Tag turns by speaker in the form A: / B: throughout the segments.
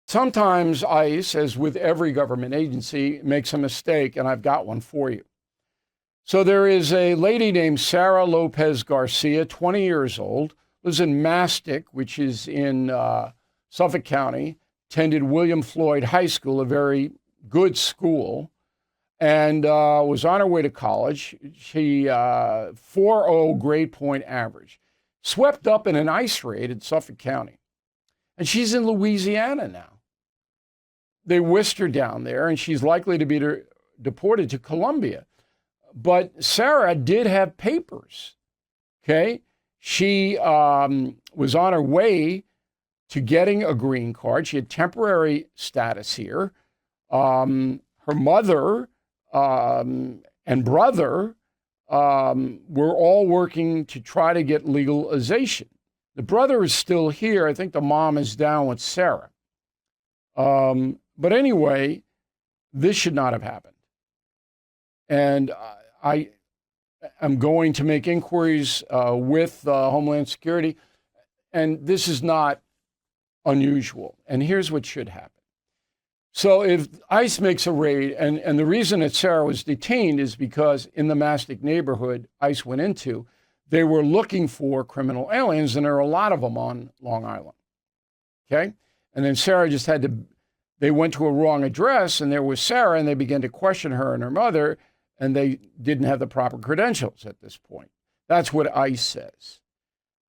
A: Sometimes ICE, as with every government agency, makes a mistake, and I've got one for you. So there is a lady named Sarah Lopez Garcia, 20 years old, lives in Mastic, which is in Suffolk County, attended William Floyd High School, a very good school, and was on her way to college. She 4.0 grade point average, swept up in an ICE raid in Suffolk County. And she's in Louisiana now. They whisked her down there, and she's likely to be deported to Colombia. But Sarah did have papers, okay? She was on her way to getting a green card. She had temporary status here. Her mother and brother were all working to try to get legalization. The brother is still here. I think the mom is down with Sarah. But anyway, this should not have happened. And I am going to make inquiries with Homeland Security, and this is not unusual. And here's what should happen. So if ICE makes a raid, and the reason that Sarah was detained is because in the Mastic neighborhood ICE went into, they were looking for criminal aliens, and there are a lot of them on Long Island, okay? And then Sarah just had to, they went to a wrong address, and there was Sarah, and they began to question her and her mother, and they didn't have the proper credentials at this point. That's what ICE says.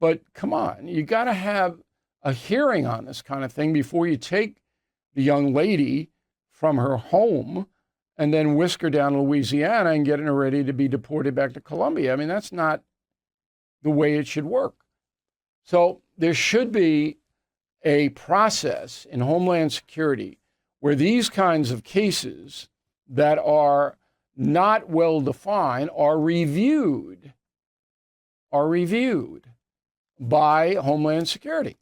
A: But come on, you got to have a hearing on this kind of thing before you take the young lady from her home and then whisk her down to Louisiana and getting her ready to be deported back to Colombia. I mean, that's not the way it should work. So there should be a process in Homeland Security where these kinds of cases that are not well defined are reviewed by Homeland Security.